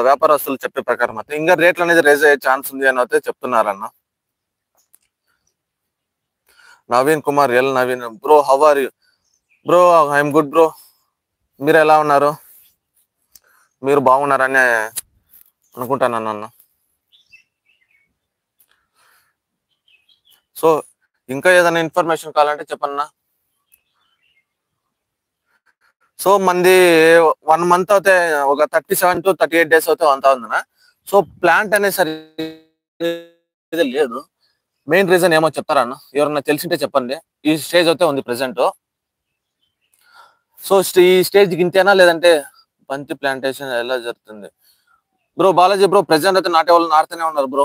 వ్యాపారస్తులు చెప్పే ప్రకారం అయితే ఇంకా రేట్లు అనేది రైజ్ అయ్యే ఛాన్స్ ఉంది అని అయితే చెప్తున్నారన్న. Naveen Kumar L Naveen bro, how are you bro? I'm good bro. మీరు ఎలా ఉన్నారు? మీరు బాగున్నారని అనుకుంటాను అన్న. సో ఇంకా ఏదైనా ఇన్ఫర్మేషన్ కావాలంటే చెప్పన్నా. సో మంది 1 మంత్ అయితే ఒక 37 to 38 days అయితే అంతా ఉందన్నా. సో ప్లాంట్ అనేది సరి లేదు. మెయిన్ రీజన్ ఏమో చెప్తారా అన్న? ఎవరన్నా తెలిసింటే చెప్పండి. ఈ స్టేజ్ అయితే ఉంది ప్రెసెంట్. సో ఈ స్టేజ్ ఇంతేనా లేదంటే బంతి ప్లాంటేషన్ ఎలా జరుగుతుంది బ్రో? బాలాజీ బ్రో, ప్రెసెంట్ అయితే నాటే వాళ్ళు నాటుతూనే ఉన్నారు బ్రో.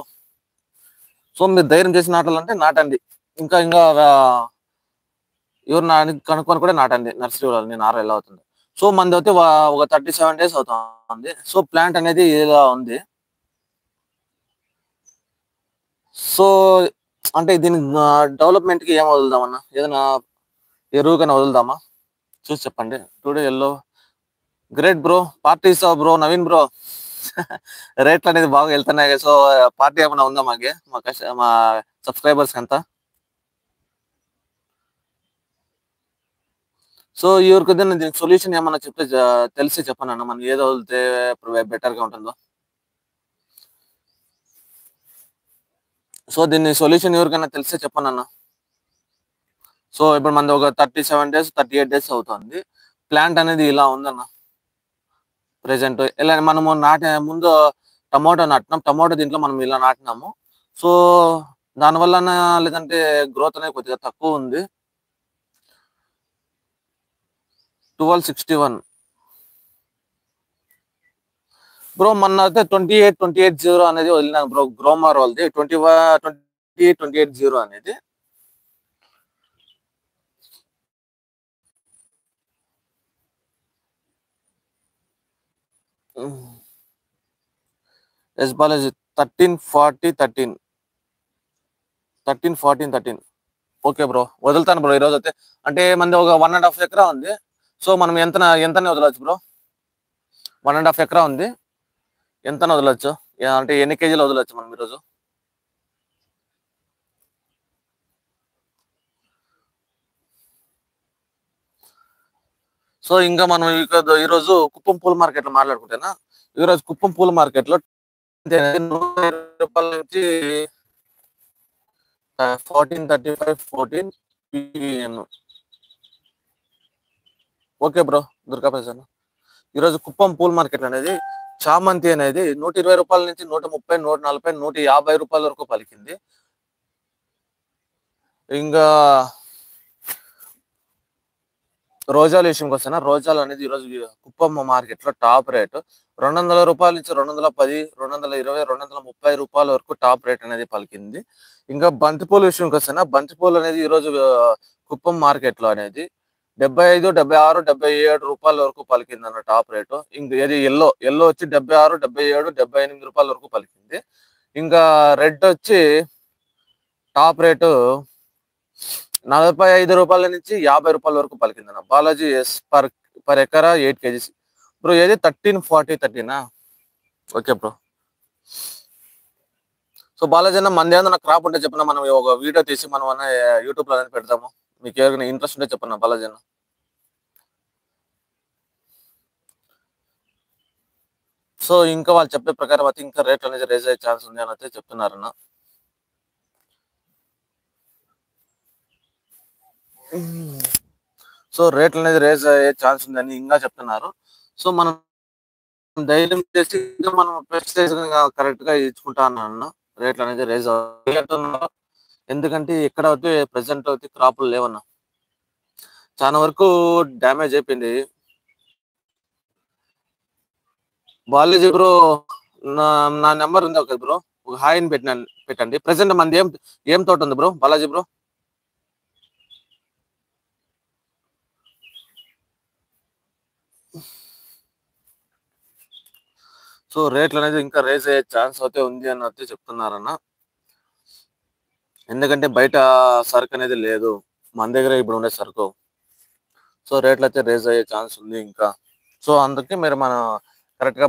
సో మీరు ధైర్యం చేసి నాటాలంటే నాటండి. ఇంకా ఎవరు కనుక్కొని కూడా నాటండి. నర్సరీ వాళ్ళని నార ఎలా అవుతుంది. సో మంది అయితే ఒక 37 days అవుతుంది. సో ప్లాంట్ అనేది ఇలా ఉంది. సో అంటే దీని డెవలప్మెంట్ కి ఏం వదులుదామన్నా? ఏదైనా ఎరువుకైనా వదులుదామా? చూసి చెప్పండి. Today yellow great bro. Party ఇస్తావు బ్రో నవీన్ బ్రో? రేట్లు అనేది బాగా వెళ్తున్నాయి. సో పార్టీ ఏమైనా ఉందా మా సబ్స్క్రైబర్స్ అంతా? సో ఎవరికి దీనికి సొల్యూషన్ ఏమన్నా చెప్తే తెలిసి చెప్పనన్నా. మనం ఏదో వదిలితే బెటర్ గా ఉంటుందో. సో దీన్ని సొల్యూషన్ ఎవరికైనా తెలిస్తే చెప్పనన్నా. సో ఇప్పుడు మనది ఒక 37 days 38 days అవుతుంది. ప్లాంట్ అనేది ఇలా ఉందన్న ప్రెసెంట్. ఇలా మనము నాటే ముందు టమాటో నాటినాం. టమాటో దీంట్లో మనం ఇలా నాటినాము. సో దానివల్ల లేదంటే గ్రోత్ అనేది కొద్దిగా తక్కువ ఉంది. 1261 బ్రో. మొన్న అయితే 2880 అనేది వదిలినాను బ్రో. గ్రోమర్ వాళ్ళది 2880 అనేది. ఎస్ బాలాజీ 13 ఓకే బ్రో, వదులుతాను బ్రో ఈరోజు అయితే. అంటే మనది ఒక 1.5 ఎకరా ఉంది. సో మనం ఎంతనే వదలొచ్చు బ్రో? 1.5 ఎకరా ఉంది. ఎంతనే వదలొచ్చు అంటే ఎన్ని కేజీలు వదలొచ్చు మనం ఈరోజు? సో ఇంకా మనం ఈరోజు కుప్పం పూల మార్కెట్ లో మాట్లాడుకుంటేనా, ఈరోజు కుప్పం పూల మార్కెట్ లో 120 రూపాయల నుంచి 1435 PN. Okay bro Durga Prasad. ఈరోజు కుప్పం పూల్ మార్కెట్ అనేది చామంతి అనేది 120 రూపాయల నుంచి 130, 140, 150 రూపాయల వరకు పలికింది. ఇంకా రోజాల విషయంకి వస్తున్నా. రోజాలు అనేది ఈరోజు కుప్పం మార్కెట్ లో టాప్ రేట్ 200 రూపాయల నుంచి 210, 220, 230 రూపాయల వరకు టాప్ రేట్ అనేది పలికింది. ఇంకా బంతిపూల విషయంకి వస్తున్నా. బంతిపూలు అనేది ఈరోజు కుప్పం మార్కెట్ లో అనేది 75, 76, 77 రూపాయల వరకు పలికింది అన్న టాప్ రేటు. ఇంకా ఏది ఎల్లో వచ్చి 76, 77, 78 రూపాయల వరకు పలికింది. ఇంకా రెడ్ వచ్చి టాప్ రేటు 45 రూపాయల నుంచి 50 రూపాయల వరకు పలికిందన్న. బాలాజీ ఎస్ పర్ ఎకరా 8 kgs బ్రో. ఏది 1340 ఓకే బ్రో. సో బాలాజీ అన్న మన ఏదైనా క్రాప్ ఉంటే చెప్పిన, మనం ఒక వీడియో తీసి మనం యూట్యూబ్ లో పెడతాము. మీకు ఎవరికైనా ఇంట్రెస్ట్ ఉంటే చెప్పన్నా బాలాజీ అన్న. సో ఇంకా వాళ్ళు చెప్పే ప్రకారం అయితే ఇంకా రేట్ అనేది రైజ్ అయ్యే ఛాన్స్ ఉంది అని అయితే చెప్తున్నారన్న. సో రేట్లు అనేది రేజ్ అయ్యే ఛాన్స్ ఉందని ఇంకా చెప్తున్నారు. సో మనం ధైర్యం చేసి మనం పెస్టిసైడ్స్ కరెక్ట్ గా ఇచ్చుకుంటా అన్న రేట్లు అనేది రేజ్ అవుతున్నారు. ఎందుకంటే ఇక్కడ అయితే ప్రెసెంట్ అయితే క్రాపులు లేవన్నా. చాలా వరకు డ్యామేజ్ అయిపోయింది. బాలాజీ బ్రో నా నెంబర్ ఉంది ఒక బ్రో, ఒక హాయ్ అని పెట్టండి. ప్రెసెంట్ మనది ఏం తోట ఉంది బ్రో బాలాజీ బ్రో? సో రేట్లు అనేది ఇంకా రేజ్ అయ్యే ఛాన్స్ అయితే ఉంది అని అయితే చెప్తున్నారన్న. ఎందుకంటే బయట సరుకు అనేది లేదు, మన దగ్గర ఇప్పుడు ఉండే సరుకు. సో రేట్లు అయితే రేజ్ అయ్యే ఛాన్స్ ఉంది ఇంకా. సో అందుకే మీరు మన కరెక్ట్ గా